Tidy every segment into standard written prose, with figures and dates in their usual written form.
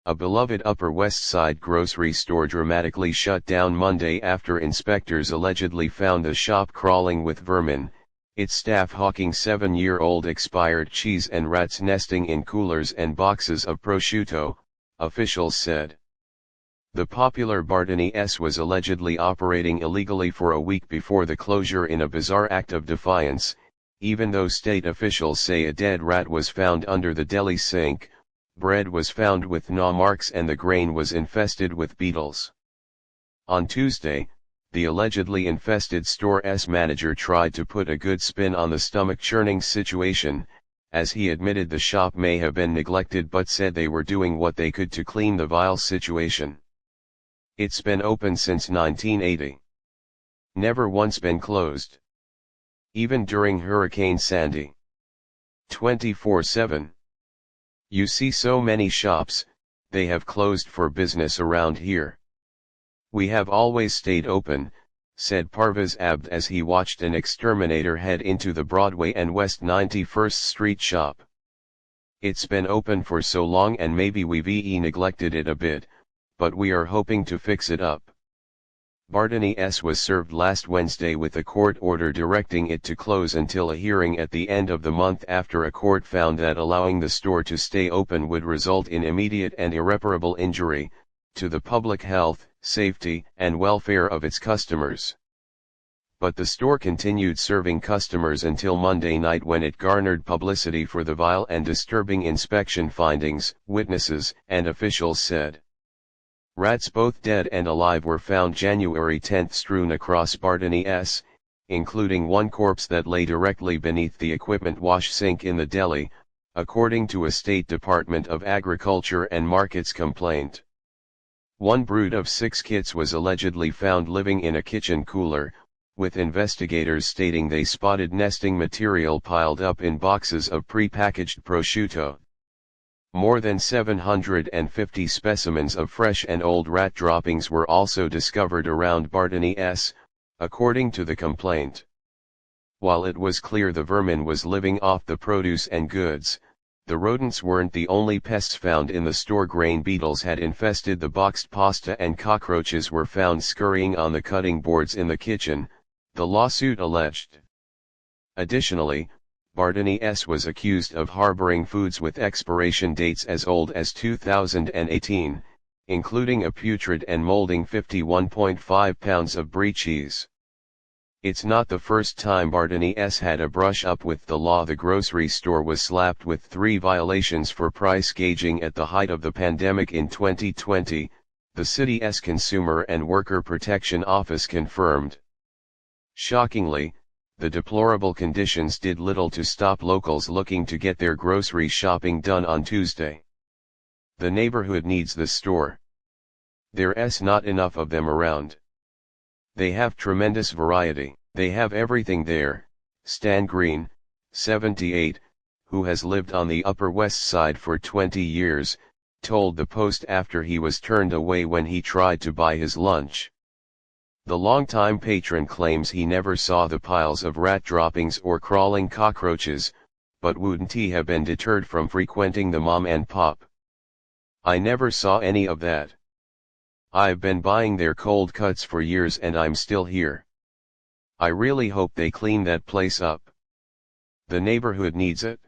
A beloved Upper West Side grocery store dramatically shut down Monday after inspectors allegedly found the shop crawling with vermin, its staff hawking 7-year-old expired cheese and rats nesting in coolers and boxes of prosciutto, officials said. The popular Bartoni's was allegedly operating illegally for a week before the closure in a bizarre act of defiance, even though state officials say a dead rat was found under the deli sink. Bread was found with gnaw marks and the grain was infested with beetles. On Tuesday, the allegedly infested store's manager tried to put a good spin on the stomach-churning situation, as he admitted the shop may have been neglected but said they were doing what they could to clean the vile situation. It's been open since 1980. Never once been closed. Even during Hurricane Sandy. 24/7. You see so many shops, they have closed for business around here. We have always stayed open, said Parvez Abd as he watched an exterminator head into the Broadway and West 91st Street shop. It's been open for so long and maybe we've neglected it a bit, but we are hoping to fix it up. Bartoni's was served last Wednesday with a court order directing it to close until a hearing at the end of the month after a court found that allowing the store to stay open would result in immediate and irreparable injury to the public health, safety, and welfare of its customers. But the store continued serving customers until Monday night when it garnered publicity for the vile and disturbing inspection findings, witnesses and officials said. Rats both dead and alive were found January 10 strewn across Bartoni's, including one corpse that lay directly beneath the equipment wash sink in the deli, according to a State Department of Agriculture and Markets complaint. One brood of 6 kits was allegedly found living in a kitchen cooler, with investigators stating they spotted nesting material piled up in boxes of pre-packaged prosciutto. More than 750 specimens of fresh and old rat droppings were also discovered around Bartoni's, according to the complaint. While it was clear the vermin was living off the produce and goods, the rodents weren't the only pests found in the store. Grain beetles had infested the boxed pasta and cockroaches were found scurrying on the cutting boards in the kitchen, the lawsuit alleged. Additionally, Bartoni's was accused of harboring foods with expiration dates as old as 2018, including a putrid and molding 51.5 pounds of brie cheese. It's not the first time Bartoni's had a brush-up with the law. The grocery store was slapped with 3 violations for price gouging at the height of the pandemic in 2020, the city's Consumer and Worker Protection Office confirmed. Shockingly, the deplorable conditions did little to stop locals looking to get their grocery shopping done on Tuesday. The neighborhood needs the store. There's not enough of them around. They have tremendous variety. They have everything there, Stan Green, 78, who has lived on the Upper West Side for 20 years, told the Post after he was turned away when he tried to buy his lunch. The longtime patron claims he never saw the piles of rat droppings or crawling cockroaches, but wouldn't he have been deterred from frequenting the mom and pop? I never saw any of that. I've been buying their cold cuts for years and I'm still here. I really hope they clean that place up. The neighborhood needs it.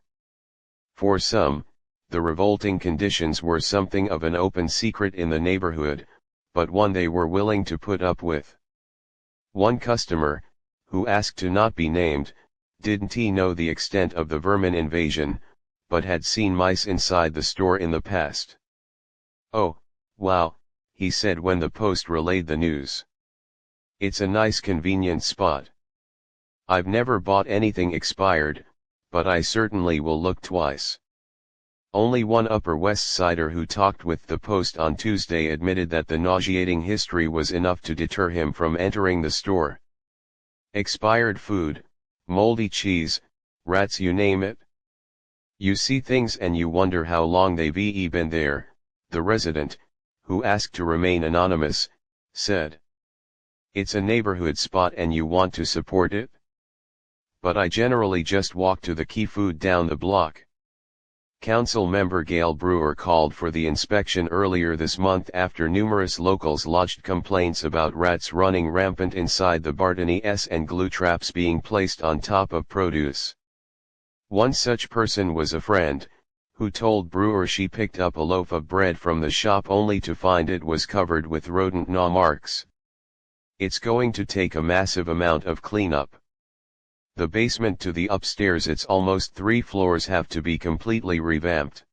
For some, the revolting conditions were something of an open secret in the neighborhood, but one they were willing to put up with. One customer, who asked to not be named, didn't know the extent of the vermin invasion, but had seen mice inside the store in the past. Oh, wow, he said when the Post relayed the news. It's a nice convenient spot. I've never bought anything expired, but I certainly will look twice. Only one Upper West Sider who talked with the Post on Tuesday admitted that the nauseating history was enough to deter him from entering the store. Expired food, moldy cheese, rats, you name it. You see things and you wonder how long they've been there, the resident, who asked to remain anonymous, said. It's a neighborhood spot and you want to support it? But I generally just walk to the Key Food down the block. Council member Gail Brewer called for the inspection earlier this month after numerous locals lodged complaints about rats running rampant inside the Bartoni's and glue traps being placed on top of produce. One such person was a friend, who told Brewer she picked up a loaf of bread from the shop only to find it was covered with rodent gnaw marks. It's going to take a massive amount of cleanup. The basement to the upstairs, it's almost 3 floors, have to be completely revamped.